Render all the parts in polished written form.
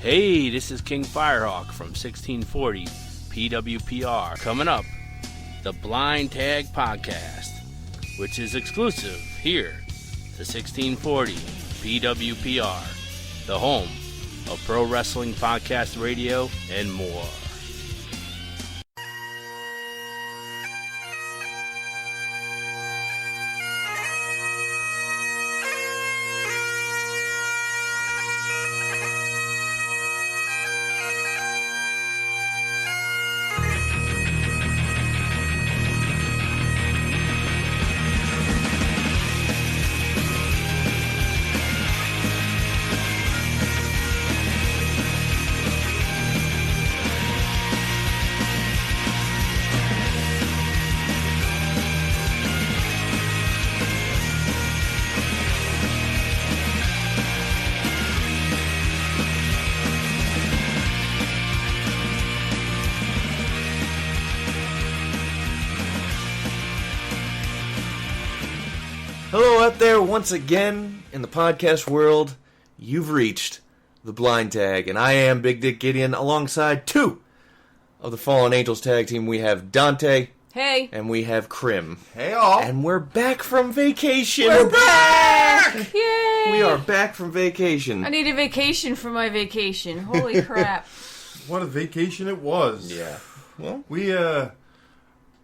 Hey, this is King Firehawk from 1640 PWPR. Coming up, the Blind Tag Podcast, which is exclusive here to 1640 PWPR, the home of pro wrestling podcast radio and more. Hello out there once again in the podcast world. You've reached the Blind Tag, and I am Big Dick Giddeon alongside two of the Fallen Angels tag team. We have Dante. Hey. And we have Kryimm. Hey all. And we're back from vacation. We're back! Yay! We are back from vacation. I need a vacation for my vacation. Holy crap. What a vacation it was. Yeah. Well,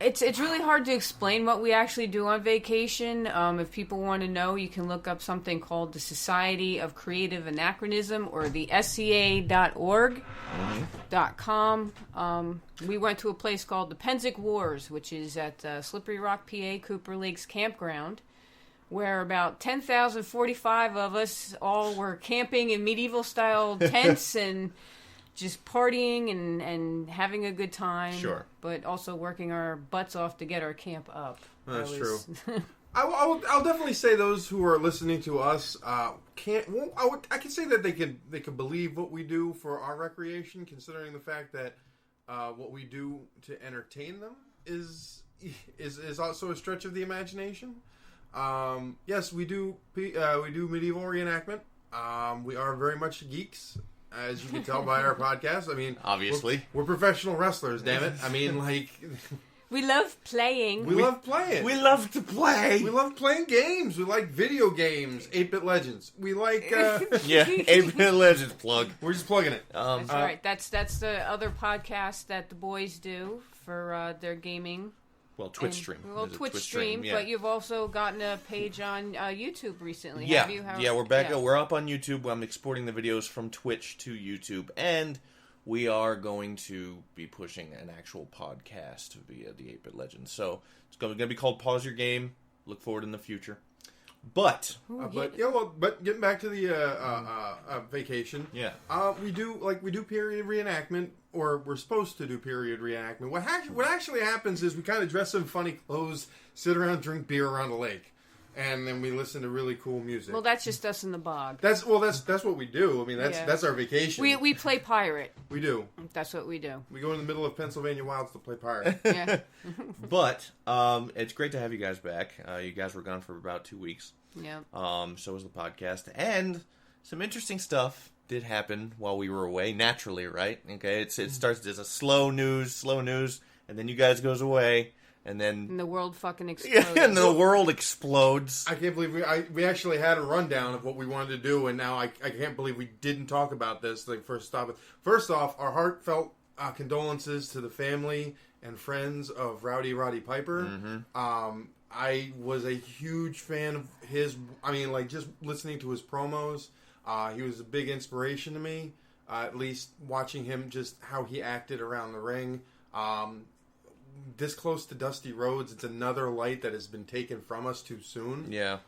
It's really hard to explain what we actually do on vacation. If people want to know, you can look up something called the Society of Creative Anachronism, or the SCA.org, .com. We went to a place called the Penzic Wars, which is at Slippery Rock, PA, Cooper Lakes Campground, where about 10,045 of us all were camping in medieval-style tents and just partying and having a good time. Sure. But also working our butts off to get our camp up. That's true. I'll definitely say those who are listening to us I can say that they can believe what we do for our recreation, considering the fact that what we do to entertain them is also a stretch of the imagination. Yes, we do medieval reenactment. We are very much geeks, as you can tell by our podcast. I mean, obviously. We're professional wrestlers, damn it. I mean, like... We love playing. We love playing. We love to play. We love playing games. We like video games. 8-Bit Legends. We like... Yeah, 8-Bit Legends plug. We're just plugging it. That's right. That's the other podcast that the boys do for their gaming. Well, Twitch stream. Well, Twitch stream, yeah. But you've also gotten a page on YouTube recently, Yeah, have you? yeah, we're back. Yeah. We're up on YouTube. I'm exporting the videos from Twitch to YouTube, and we are going to be pushing an actual podcast via the 8-Bit Legends. So it's going to be called Pause Your Game. Look forward in the future. But getting back to the vacation. Yeah. We do period reenactment, or we're supposed to do period reenactment. What actually happens is we kind of dress in funny clothes, sit around, drink beer around a lake, and then we listen to really cool music. Well, that's just us in the bog. That's what we do. I mean, that's our vacation. We play pirate. We do. That's what we do. We go in the middle of Pennsylvania wilds to play pirate. Yeah. But it's great to have you guys back. You guys were gone for about 2 weeks. Yeah. So was the podcast, and some interesting stuff did happen while we were away. Naturally, right? Okay, it starts as a slow news, and then you guys goes away, and then and the world fucking explodes. Yeah, and the world explodes. I can't believe we actually had a rundown of what we wanted to do, and now I can't believe we didn't talk about this. First off, our heartfelt condolences to the family and friends of Rowdy Roddy Piper. Mm-hmm. I was a huge fan of his. I mean, like, just listening to his promos. He was a big inspiration to me. At least watching him, just how he acted around the ring. This close to Dusty Rhodes, it's another light that has been taken from us too soon. Yeah.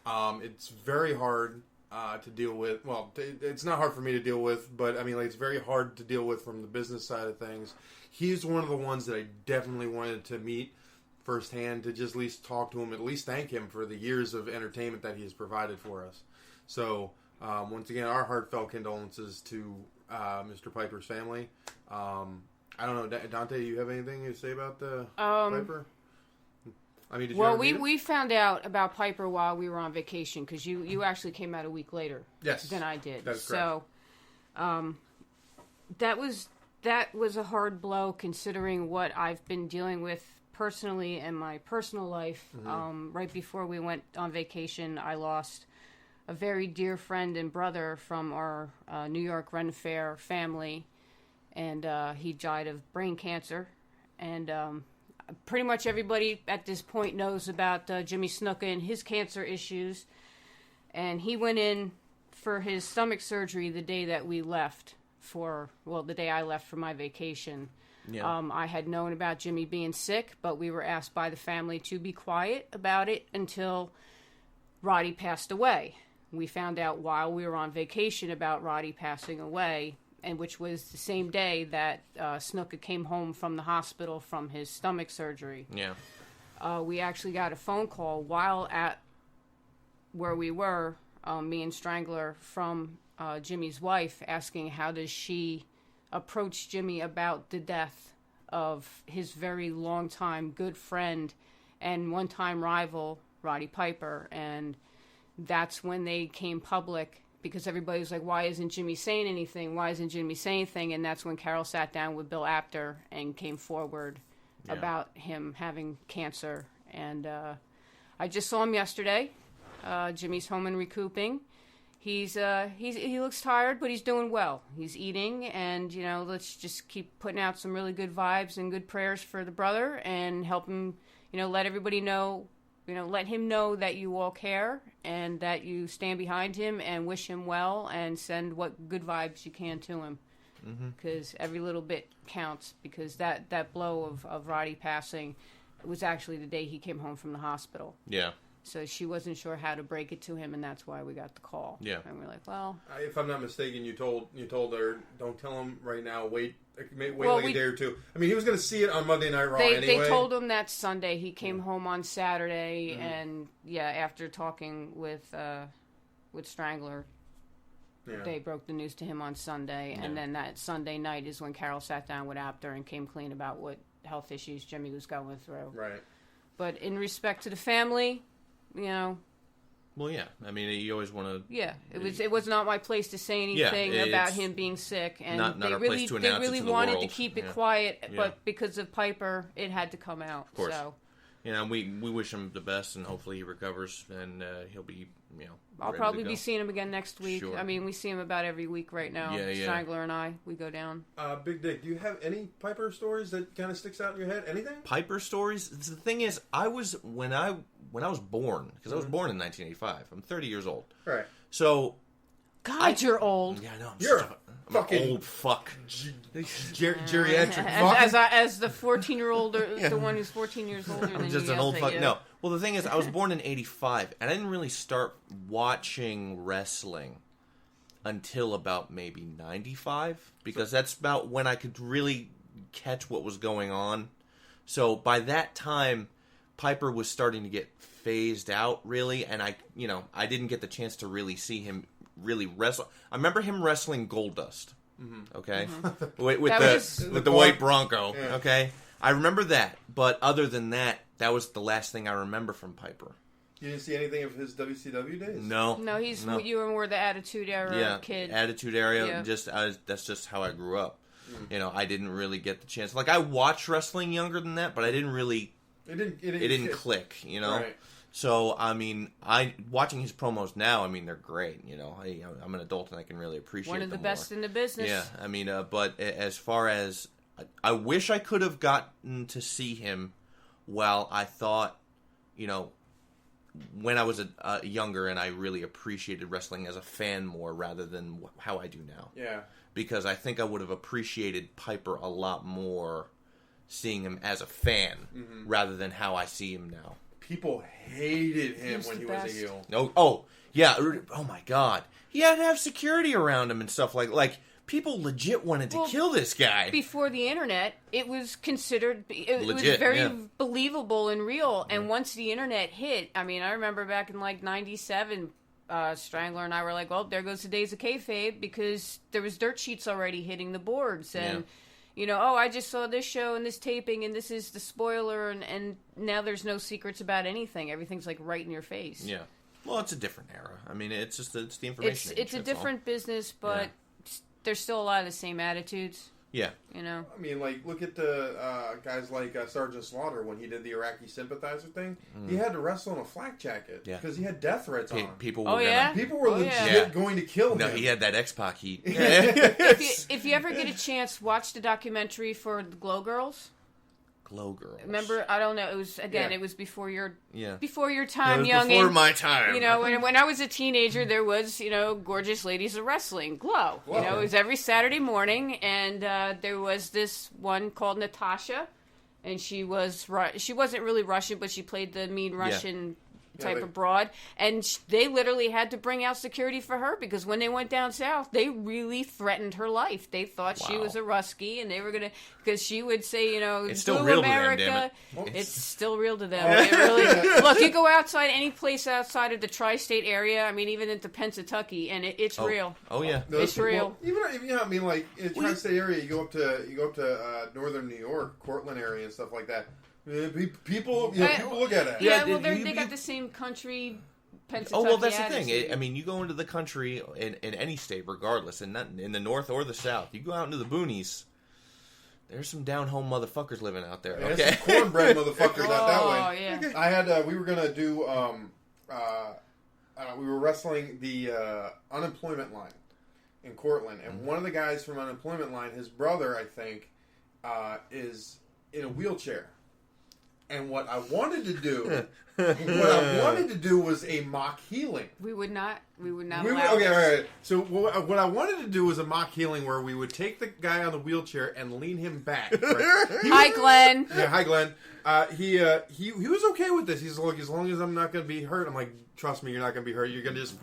It's very hard to deal with. Well, it's not hard for me to deal with, but I mean, like, it's very hard to deal with from the business side of things. He's one of the ones that I definitely wanted to meet firsthand, to just at least talk to him, at least thank him for the years of entertainment that he has provided for us. So, once again, our heartfelt condolences to Mr. Piper's family. I don't know, Dante, you have anything to say about the Piper? I mean, did you we found out about Piper while we were on vacation, because you actually came out a week later than I did. That's correct. So, that was a hard blow considering what I've been dealing with personally in my personal life. Right before we went on vacation, I lost a very dear friend and brother from our New York Ren Fair family, and he died of brain cancer. And pretty much everybody at this point knows about Jimmy Snuka and his cancer issues. And he went in for his stomach surgery the day that we left the day I left for my vacation. Yeah. I had known about Jimmy being sick, but we were asked by the family to be quiet about it until Roddy passed away. We found out while we were on vacation about Roddy passing away, and which was the same day that Snuka came home from the hospital from his stomach surgery. Yeah. We actually got a phone call while at where we were, me and Strangler, from Jimmy's wife, asking how does she approach Jimmy about the death of his very long-time good friend and one-time rival, Roddy Piper. And that's when they came public, because everybody was like, why isn't Jimmy saying anything? Why isn't Jimmy saying anything? And that's when Carol sat down with Bill Apter and came forward about him having cancer. And I just saw him yesterday. Jimmy's home and recouping. He looks tired, but he's doing well. He's eating, and, let's just keep putting out some really good vibes and good prayers for the brother and help him, let everybody know, let him know that you all care and that you stand behind him and wish him well and send what good vibes you can to him. Because every little bit counts, because that blow of Roddy passing was actually the day he came home from the hospital. Yeah. So she wasn't sure how to break it to him, and that's why we got the call. Yeah. And we're like, well... If I'm not mistaken, you told her, don't tell him right now, wait a day or two. I mean, he was going to see it on Monday Night Raw anyway. They told him that Sunday. He came home on Saturday, and, after talking with Strangler, they broke the news to him on Sunday. And then that Sunday night is when Carol sat down with Apter and came clean about what health issues Jimmy was going through. Right. But in respect to the family... Well, yeah. I mean, you always want to... Yeah, it was not my place to say anything about him being sick, and not they our really place to announce they really it to the wanted world. to keep it quiet, but because of Piper, it had to come out. Of course. So, we wish him the best, and hopefully he recovers, and he'll be, I'll ready probably to go. be seeing him again next week. Sure. I mean, we see him about every week right now. Yeah. Strangler and I, we go down. Big Dick, do you have any Piper stories that kind of sticks out in your head? Anything? Piper stories? The thing is, when I was born, because I was born in 1985. I'm 30 years old. Right. So... God, you're old. Yeah, I know. I'm an old fuck. Geriatric fuck. As the 14-year-old, the one who's 14 years older than you. I'm just an old fuck. No. Well, the thing is, I was born in 85, and I didn't really start watching wrestling until about maybe 95, because that's about when I could really catch what was going on. So by that time, Piper was starting to get phased out, really, and I didn't get the chance to really see him really wrestle. I remember him wrestling Goldust, okay, with the white Bronco, okay. I remember that, but other than that, that was the last thing I remember from Piper. You didn't see anything of his WCW days? No, you were more the Attitude Era kid. Attitude Era. Yeah. That's just how I grew up. I didn't really get the chance. Like, I watched wrestling younger than that, but I didn't really. It didn't click. Right. So, I mean, watching his promos now, I mean, they're great. I'm an adult and I can really appreciate them. One of the best in the business. Yeah, I mean, but as far as I wish I could have gotten to see him while I thought, when I was younger, and I really appreciated wrestling as a fan more rather than how I do now. Yeah. Because I think I would have appreciated Piper a lot more seeing him as a fan rather than how I see him now. People hated him when he was a heel. Oh, yeah. Oh, my God. He had to have security around him and stuff like people legit wanted to kill this guy. Before the internet, it was considered... It legit, was very believable and real. And once the internet hit, I mean, I remember back in, 97, Strangler and I were like, well, there goes the days of kayfabe, because there was dirt sheets already hitting the boards. And... I just saw this show and this taping and this is the spoiler and now there's no secrets about anything. Everything's right in your face. Yeah. Well, it's a different era. I mean, it's the information age. It's a different business, but there's still a lot of the same attitudes. Yeah. You know? I mean, like, look at the guys like Sergeant Slaughter when he did the Iraqi sympathizer thing. He had to wrestle in a flak jacket because he had death threats on him. People were People were legit going to kill him. No, he had that X-Pac heat. If you ever get a chance, watch the documentary for the Glow Girls. Glow Girls. Remember, I don't know. It was it was before your time, it was young. Before my time. You know, when I was a teenager, there was gorgeous ladies of wrestling, Glow. You know, it was every Saturday morning, and there was this one called Natasha, and she wasn't really Russian, but she played the mean Russian type of broad, and they literally had to bring out security for her because when they went down south, they really threatened her life. They thought she was a Ruskie, and they were gonna, because she would say, it's still real America. to them, damn it. It's still real to them. It really, look, you go outside any place outside of the tri-state area. I mean, even into Pennsatucky, and it's real. Oh yeah, it's real. Even I mean, like in the tri-state area, you go up to northern New York, Cortland area, and stuff like that. People look at it. Yeah, well, they got the same country, Pennsatucky. Oh, well, that's the thing. I mean, you go into the country in any state, regardless, and not in the north or the south. You go out into the boonies. There's some down-home motherfuckers living out there. Yeah, okay, some cornbread motherfuckers out that way. Oh yeah. I had. We were gonna do. We were wrestling the unemployment line in Cortland, and one of the guys from unemployment line, his brother, I think, is in a wheelchair. And what I wanted to do, was a mock healing. We would not. Okay, all right. So what I wanted to do was a mock healing where we would take the guy on the wheelchair and lean him back. Right? Hi, Glenn. Yeah, hi, Glenn. He was okay with this. He's like, as long as I'm not going to be hurt. I'm like, trust me, you're not going to be hurt. You're going to just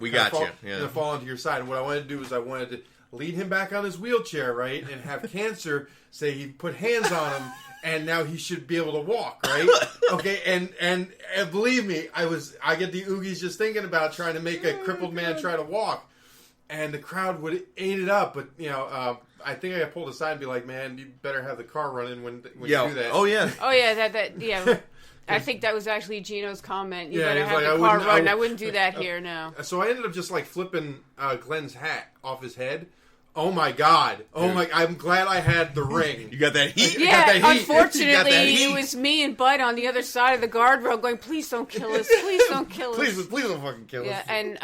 fall onto your side. And what I wanted to do is I wanted to lead him back on his wheelchair, right, and have Cancer say he put hands on him. And now he should be able to walk, right? Okay, and believe me, I get the oogies just thinking about trying to make a crippled man try to walk, and the crowd would eat it up. But I think I got pulled aside and be like, "Man, you better have the car running when you do that." Oh yeah. I think that was actually Gino's comment. You Yeah, better he's have like, the car run. I wouldn't do that here, no. So I ended up just like flipping Glenn's hat off his head. Oh my God! Oh my! I'm glad I had the ring. You got that heat. Yeah, unfortunately, it was me and Bud on the other side of the guardrail going, "Please don't kill us! Please don't kill us! Please don't fucking kill us!" Yeah, and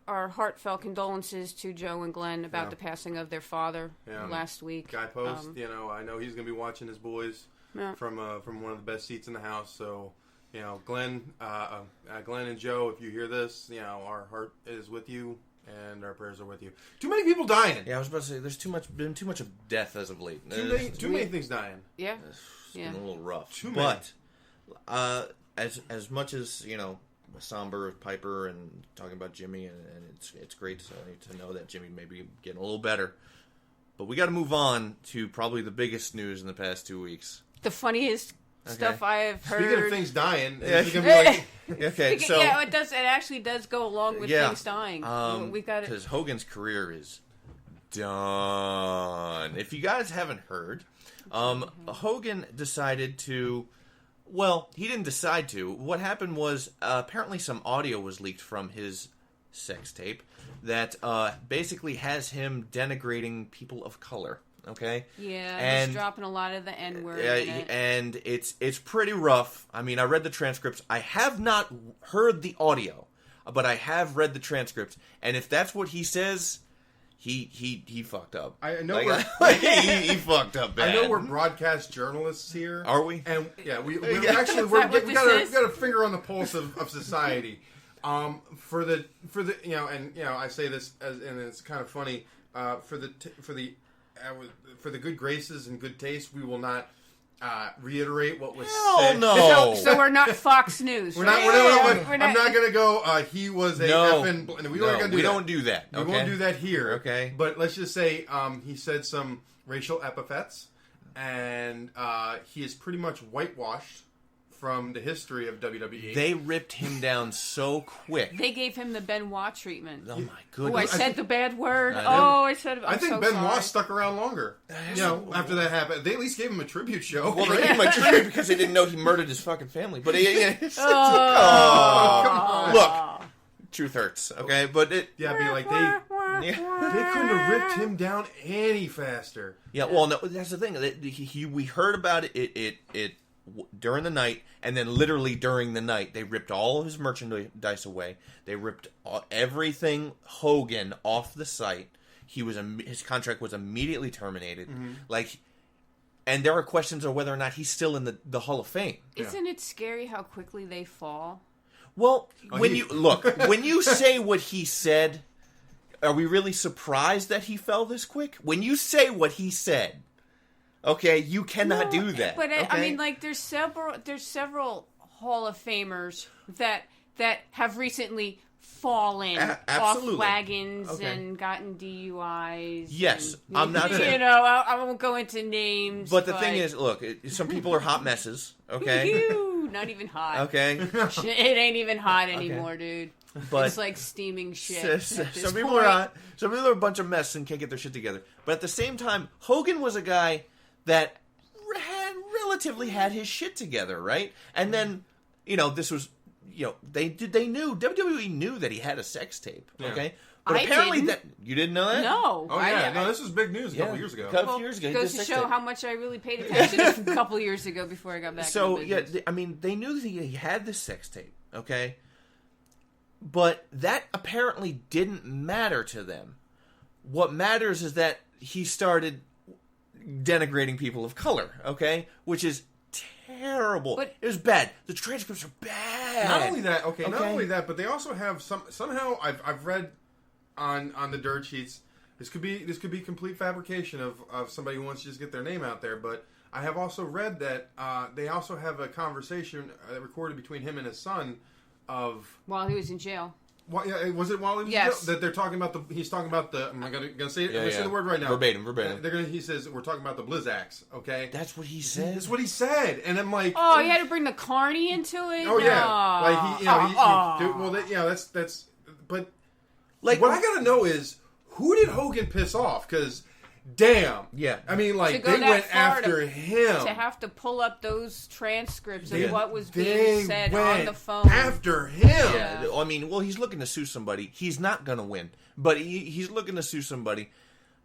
our heartfelt condolences to Joe and Glenn about the passing of their father last week. Guy Post, I know he's gonna be watching his boys from one of the best seats in the house. So, Glenn and Joe, if you hear this, our heart is with you. And our prayers are with you. Too many people dying. Yeah, I was about to say, there's been too much of death as of late. Too many things dying. Yeah, it's been a little rough. Too many. But as much as somber Piper and talking about Jimmy, and it's great to know that Jimmy may be getting a little better. But we got to move on to probably the biggest news in the past 2 weeks. The funniity stuff I have heard. Speaking of things dying, it's gonna be like. Okay, so it does. It actually does go along with things dying. We got it because Hogan's career is done. If you guys haven't heard, Hogan decided to. Well, he didn't decide to. What happened was apparently some audio was leaked from his sex tape that basically has him denigrating people of color. Okay. Yeah, and he's dropping a lot of the N-word. And it's pretty rough. I mean, I read the transcripts. I have not heard the audio, but I have read the transcripts. And if that's what he says, he fucked up. I know he fucked up bad. I know we're broadcast journalists here. Are we? And we actually we got a finger on the pulse of society. For the I say this and it's kind of funny for the good graces and good taste, we will not reiterate what was said. No. So we're not Fox News. I'm not going to go, he was a effing... We don't do that. We won't do that here. Okay. But let's just say he said some racial epithets, and he is pretty much whitewashed from the history of WWE. They ripped him down so quick. They gave him the Benoit treatment. Oh my goodness! Oh, I said the bad word. I said. I think Benoit stuck around longer. After that happened, they at least gave him a tribute show. Well, they gave him a tribute because they didn't know he murdered his fucking family. But come on. Look, truth hurts. Okay, but be like They couldn't have ripped him down any faster. Yeah, well, no, that's the thing. We heard about it during the night, and then literally during the night, they ripped all of his merchandise away. They ripped everything Hogan off the site. His contract was immediately terminated. And there are questions of whether or not he's still in the Hall of Fame. Isn't it scary how quickly they fall? Well, when you say what he said, are we really surprised that he fell this quick? When you say what he said, okay, you cannot do that. But okay? I mean, like, there's several Hall of Famers that have recently fallen off wagons and gotten DUIs. Yes, and, I'm not saying... You know, I won't go into names. But the thing is, look, some people are hot messes, okay? Not even hot. Okay? It ain't even hot anymore, dude. But it's like steaming shit. Some people are hot. Some people are a bunch of mess and can't get their shit together. But at the same time, Hogan was a guy that relatively had his shit together, right? And then, this was... they knew, WWE knew that he had a sex tape, okay? But apparently you didn't know that? No. Oh, yeah. No, this was big news a couple years ago. A couple years ago. Goes to show how much I really paid attention a couple years ago before I got back into business. they knew that he had this sex tape, okay? But that apparently didn't matter to them. What matters is that he started denigrating people of color, okay? Which is terrible. But it was bad. The transcripts are bad. Not only that, but they also have somehow I've read on the dirt sheets. This could be complete fabrication of somebody who wants to just get their name out there. But I have also read that they also have a conversation recorded between him and his son while he was in jail. Well, yeah, was it while he was in jail? That they're talking about he's talking about the. I'm not gonna say it. I'm gonna say the word right now. Verbatim. He says we're talking about the Blizzax. Okay. That's what he said. That's what he said, and I'm like, oh, he had to bring the carny into it. Oh yeah, that's. But like, what I gotta know is who did Hogan piss off? Because. Damn. Yeah. I mean, like, they went after him. To have to pull up those transcripts of what was being said on the phone. After him. Yeah. I mean, well, he's looking to sue somebody. He's not going to win. But he's looking to sue somebody,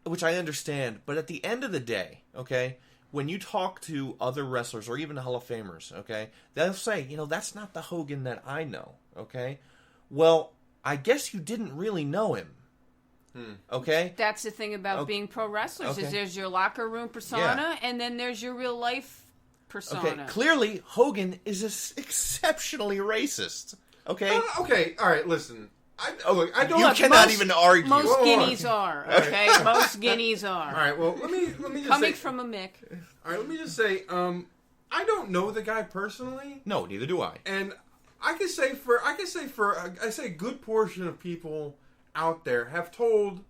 which I understand. But at the end of the day, okay, when you talk to other wrestlers or even Hall of Famers, okay, they'll say, that's not the Hogan that I know, okay? Well, I guess you didn't really know him. Okay? That's the thing about being pro wrestlers is there's your locker room persona and then there's your real life persona. Okay, clearly Hogan is exceptionally racist. Okay? Okay, all right, listen. I don't. You cannot even argue. Most guineas are, okay? Most guineas are. All right, well, let me just Coming say, from a Mick. All right, let me just say, I don't know the guy personally. No, neither do I. And I say a good portion of people out there have told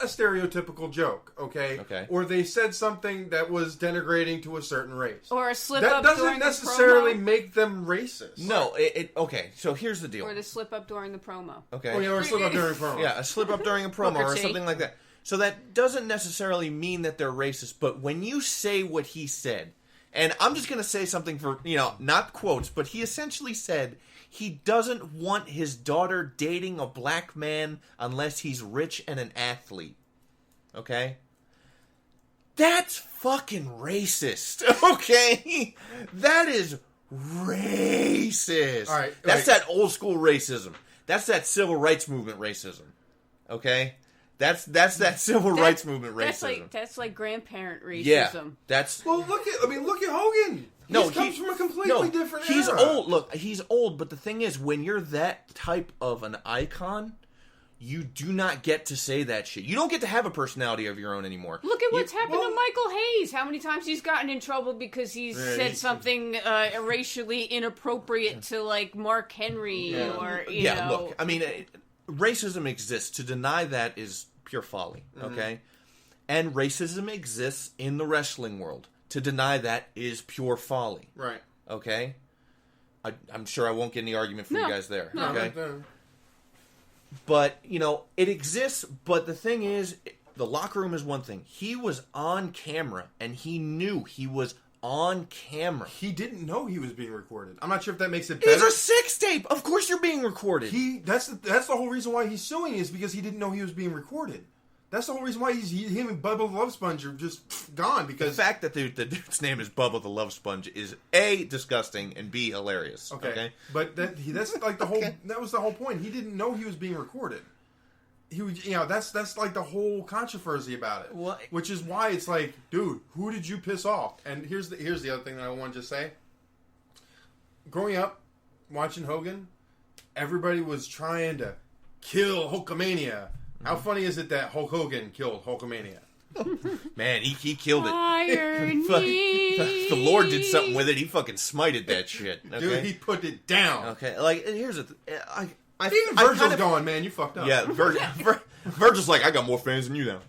a stereotypical joke, okay? Or they said something that was denigrating to a certain race. Or a slip-up during during the promo. That doesn't necessarily make them racist. No, okay, so here's the deal. Or the slip-up during the promo. Okay. Oh, yeah, or a slip-up during a promo. Yeah, a slip-up during a promo or something like that. So that doesn't necessarily mean that they're racist, but when you say what he said, and I'm just going to say something for, not quotes, but he essentially said he doesn't want his daughter dating a black man unless he's rich and an athlete. Okay? That's fucking racist. Okay? That is racist. All right. That's that old school racism. That's that civil rights movement racism. Okay? That's that civil rights movement racism. That's like grandparent racism. Yeah, that's... Well, look at Hogan. He comes from a completely different era. He's old. Look, he's old, but the thing is, when you're that type of an icon, you do not get to say that shit. You don't get to have a personality of your own anymore. Look at what's happened to Michael Hayes. How many times he's gotten in trouble because he's said something racially inappropriate to, like, Mark Henry or, you know. Look, I mean, racism exists. To deny that is pure folly, okay? And racism exists in the wrestling world. To deny that is pure folly. Right. Okay? I'm sure I won't get any argument from you guys there. No. Okay? But, it exists, but the thing is, the locker room is one thing. He was on camera, and he knew he was on camera. He didn't know he was being recorded. I'm not sure if that makes it better. It's a sex tape! Of course you're being recorded. That's the whole reason why he's suing is because he didn't know he was being recorded. That's the whole reason why him and Bubba the Love Sponge are just gone. Because the fact that the dude's name is Bubba the Love Sponge is A, disgusting, and B, hilarious. Okay? But that's like the whole. That was the whole point. He didn't know he was being recorded. He was, that's like the whole controversy about it. Well, which is why it's like, dude, who did you piss off? And here's the other thing that I want to just say. Growing up, watching Hogan, everybody was trying to kill Hulkamania. How funny is it that Hulk Hogan killed Hulkamania? Man, he killed it. Irony. The Lord did something with it. He fucking smited that shit. Okay? Dude, he put it down. Okay, like, here's the Even Virgil's going, man, you fucked up. Yeah, Virgil's like, I got more fans than you now.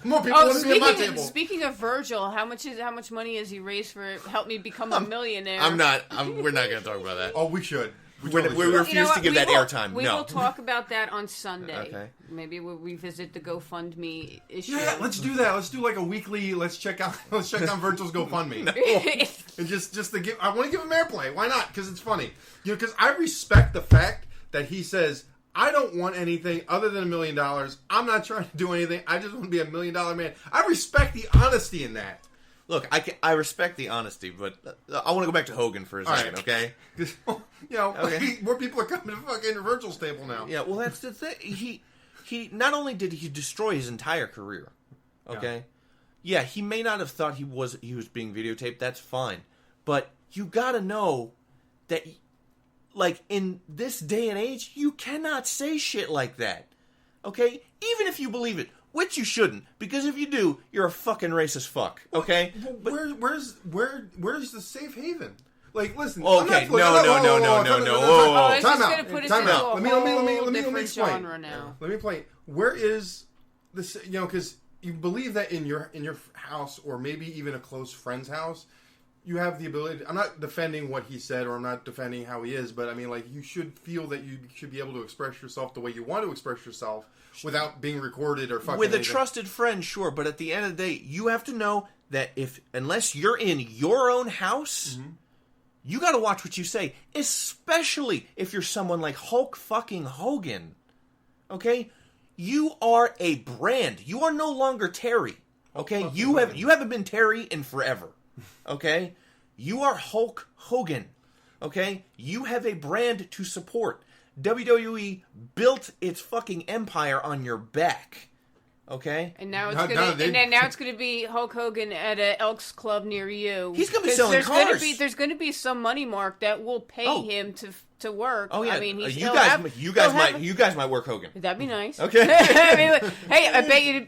More people want to be at my table. Speaking of Virgil, how much money has he raised for Help Me Become a Millionaire? We're not going to talk about that. Oh, we should. We refuse to give that airtime. We will talk about that on Sunday. Okay. Maybe we'll revisit the GoFundMe issue. Yeah, let's do that. Let's do like a weekly. Let's check on Virgil's GoFundMe. And just to give, I want to give him airplay. Why not? Because it's funny. Because I respect the fact that he says, I don't want anything other than $1 million. I'm not trying to do anything. I just want to be $1 million man. I respect the honesty in that. Look, I respect the honesty, but I want to go back to Hogan for a second, okay? More people are coming to fucking Virgil's table now. Yeah, well, that's the thing. He not only did he destroy his entire career, okay? Yeah, he may not have thought he was being videotaped. That's fine, but you got to know that, like, in this day and age, you cannot say shit like that, okay? Even if you believe it. Which you shouldn't, because if you do, you're a fucking racist fuck. Okay, but where's the safe haven? Like, listen. Okay, no. Oh, Time out. Time out. Let me explain. Genre now. Let me explain. Where is this? Because you believe that in your house, or maybe even a close friend's house, you have the ability. I'm not defending what he said, or I'm not defending how he is, but I mean, like, you should feel that you should be able to express yourself the way you want to express yourself. Without being recorded or fucking with a anything. Trusted friend, sure, but at the end of the day, you have to know that unless you're in your own house, you got to watch what you say, especially if you're someone like Hulk fucking Hogan. Okay, you are a brand. You are no longer Terry. Okay, you haven't been Terry in forever. Okay, you are Hulk Hogan. Okay, you have a brand to support. WWE built its fucking empire on your back. Okay? And now it's gonna be Hulk Hogan at an Elks Club near you. He's gonna be selling cars. There's gonna be some money mark that will pay him to work. Oh yeah, I mean, you guys might work Hogan. That'd be nice. Okay. I mean, hey, I bet you.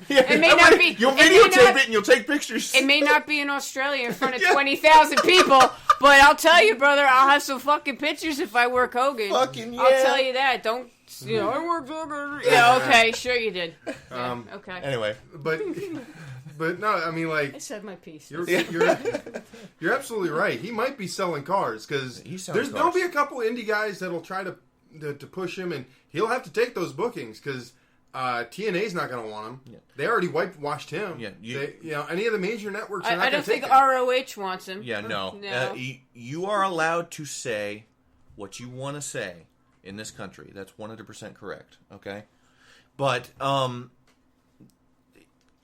It may not be. You'll videotape it and you'll take pictures. It may not be in Australia in front of 20,000 people, but I'll tell you, brother, I'll have some fucking pictures if I work Hogan. Fucking yeah. I'll tell you that. Don't. I worked Hogan. Yeah, okay, sure you did. Yeah, okay. Anyway, but no, I mean, like, I said my piece. You're absolutely right. He might be selling cars because there'll be a couple indie guys that'll try to push him, and he'll have to take those bookings because TNA's not going to want him. Yeah. They already whitewashed him. Yeah, any of the major networks. I don't think ROH wants him. Yeah, no. You are allowed to say what you want to say in this country. That's 100% correct. Okay, but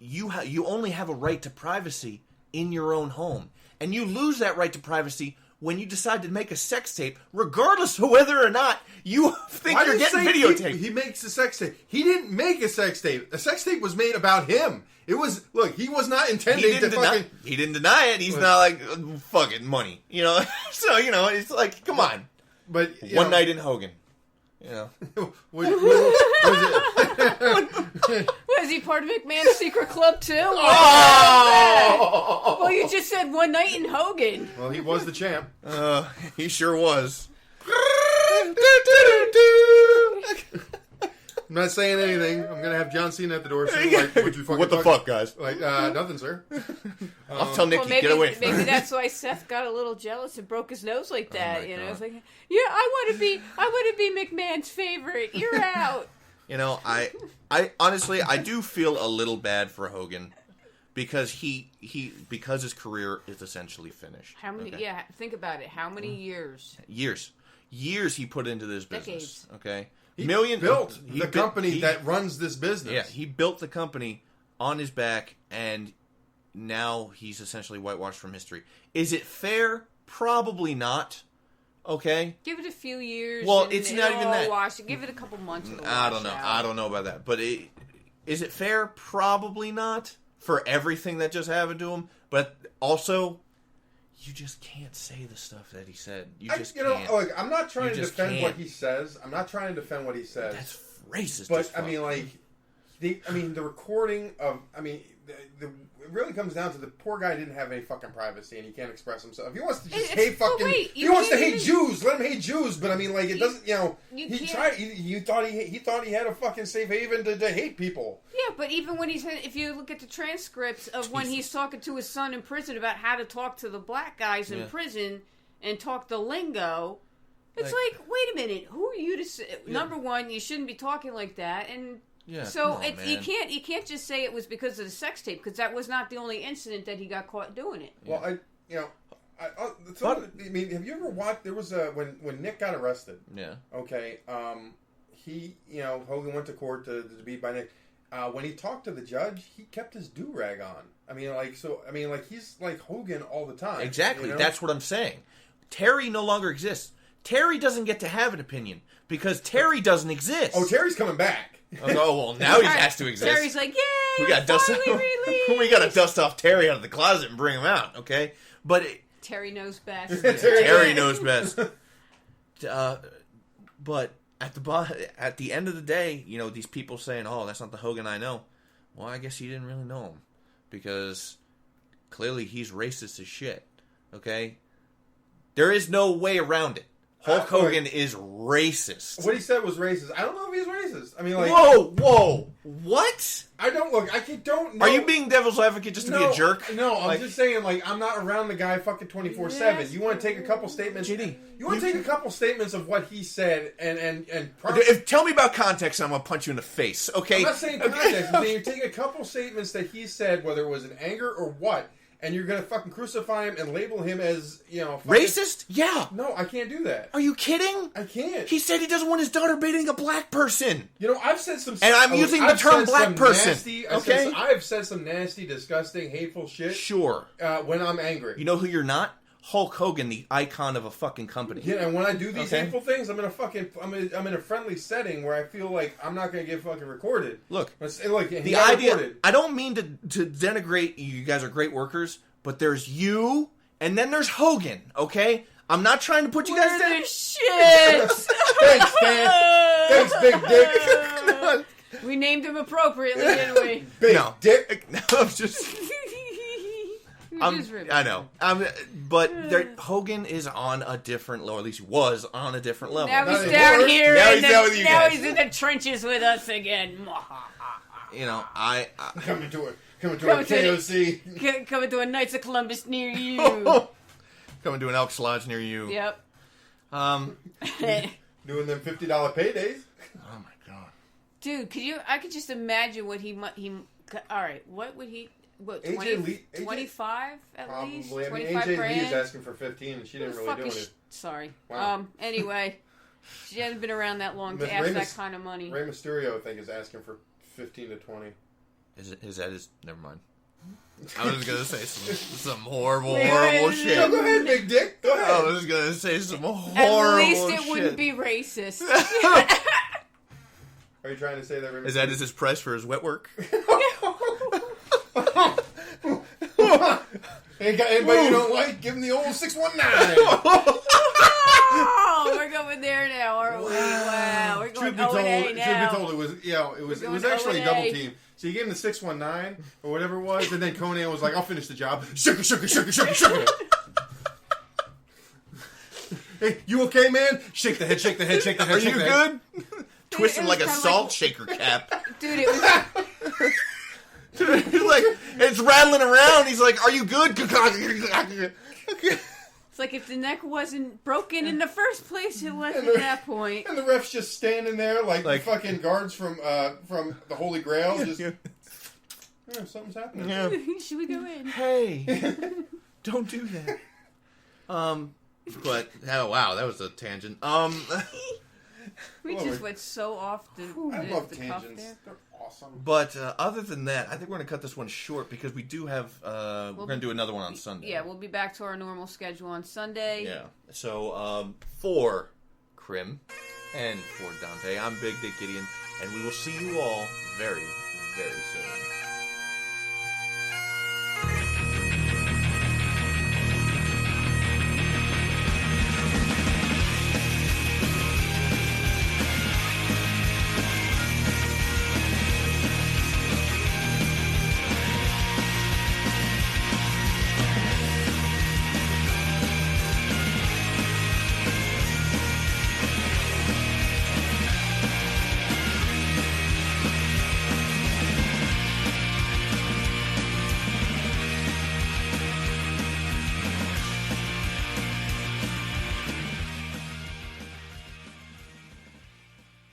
you only have a right to privacy in your own home, and you lose that right to privacy when you decide to make a sex tape, regardless of whether or not you think you're getting videotaped. He makes a sex tape. He didn't make a sex tape. A sex tape was made about him. It was, look, he was not intending to fucking... He didn't deny it. He's not like, fucking money. You know? So, it's like, come on. But One night in Hogan. You know. Was it? Was he part of McMahon's secret club too? Oh! Well, you just said one night in Hogan. Well, he was the champ. He sure was. I'm not saying anything. I'm gonna have John Cena at the door. So like, what the fuck, guys? Like, nothing, sir. I'll tell Nikki, get away from Maybe that's why Seth got a little jealous and broke his nose like that. It's like, yeah, I want to be McMahon's favorite. You're out. I honestly, I do feel a little bad for Hogan because because his career is essentially finished. How many? Okay. Yeah, think about it. How many years? Years he put into this business. Decades. Okay. He built the company that runs this business. Yeah, he built the company on his back, and now he's essentially whitewashed from history. Is it fair? Probably not. Okay. Give it a few years. Well, it's not even that. Wash. Give it a couple months. I don't know. I don't know about that. But is it fair? Probably not for everything that just happened to him. But also, you just can't say the stuff that he said. You just can't. Look, I'm not trying to defend what he says. That's racist. But I mean, like, the recording of, it really comes down to the poor guy didn't have any fucking privacy and he can't express himself. If he wants to just hate fucking, if he wants to hate Jews, let him hate Jews. But I mean, like, it doesn't, he thought he had a fucking safe haven to hate people. Yeah, but even when if you look at the transcripts of when he's talking to his son in prison about how to talk to the black guys in prison and talk the lingo, it's like, wait a minute, who are you to say? Yeah. Number one, you shouldn't be talking like that, and so you can't just say it was because of the sex tape, because that was not the only incident that he got caught doing it. Well, have you ever watched? There was when Nick got arrested. Yeah. Okay. Hogan went to court to be by Nick. When he talked to the judge, he kept his do-rag on. He's like Hogan all the time. Exactly. You know? That's what I'm saying. Terry no longer exists. Terry doesn't get to have an opinion because Terry doesn't exist. Oh, Terry's coming back. Oh, well, now he has to exist. Terry's like, yay, we got to dust off Terry out of the closet and bring him out, okay? But Terry knows best. Terry knows best. But at the end of the day, these people saying, "Oh, that's not the Hogan I know." Well, I guess you didn't really know him because clearly he's racist as shit. Okay, there is no way around it. Hulk Hogan is racist. What he said was racist. I don't know if he's racist. I mean, like... Whoa! What? I don't know. Are you being devil's advocate just to be a jerk? No, I'm just saying, like, I'm not around the guy fucking 24/7. You want to take a couple statements... JD, you want to take a couple statements of what he said and tell me about context and I'm going to punch you in the face, okay? I'm not saying context. I'm saying you take a couple statements that he said, whether it was in anger or what... And you're going to fucking crucify him and label him as, racist? Yeah. No, I can't do that. Are you kidding? I can't. He said he doesn't want his daughter dating a black person. I've said some... And I'm using the term black person. Okay? I've said some nasty, disgusting, hateful shit. Sure. When I'm angry. You know who you're not? Hulk Hogan, the icon of a fucking company. Yeah, and when I do these hateful things, I'm in a friendly setting where I feel like I'm not going to get fucking recorded. Look, the idea... Recorded. I don't mean to denigrate you guys are great workers, but there's you, and then there's Hogan, okay? I'm not trying to put you guys down. Shit! Thanks, Dan. Thanks, Big Dick. We named him appropriately, didn't we? Big Dick. No, I'm just... I know. But Hogan is on a different level. At least he was on a different level. Now he's down here. Now he's in the trenches with us again. Coming to a KOC. Coming to a Knights of Columbus near you. Coming to an Elks Lodge near you. Yep. Doing them $50 paydays. Oh my god. Dude, I could just imagine what he all right, what would he... What, 25 at probably. least? I mean, 25 AJ grand? Lee is asking for 15 and she didn't really do it. Sorry. Wow. Anyway, she hasn't been around that long to ask that kind of money. Rey Mysterio, I think, is asking for 15 to 20. Never mind. I was going to say some horrible shit. No, go ahead, Big Dick. Go ahead. I was going to say some horrible shit. At least it wouldn't be racist. Are you trying to say that Rey Mysterio... Is that his price for his wet work? Ain't got anybody you don't like? Give him the old 619. Oh, we're going there now, aren't we? Wow, we're going O&A now. Truth be told, it was actually a double team. So you gave him the 619 or whatever it was, and then Conan was like, "I'll finish the job." Sugar. Hey, you okay, man? Shake the head. Are you good? Twist him like a salt shaker cap. Dude, it was... He's like, it's rattling around. He's like, "Are you good?" It's like if the neck wasn't broken in the first place, it was at that point. And the ref's just standing there like fucking guards from the Holy Grail. Just, something's happening. Yeah. Should we go in? Hey, don't do that. But oh wow, that was a tangent. We just went so off the I love the cuff tangents. there. They're awesome. But other than that, I think we're going to cut this one short because we do have... we're going to do another one on Sunday. Yeah, we'll be back to our normal schedule on Sunday. Yeah. So, for Kryimm and for Dante, I'm Big Dick Giddeon, and we will see you all very, very soon.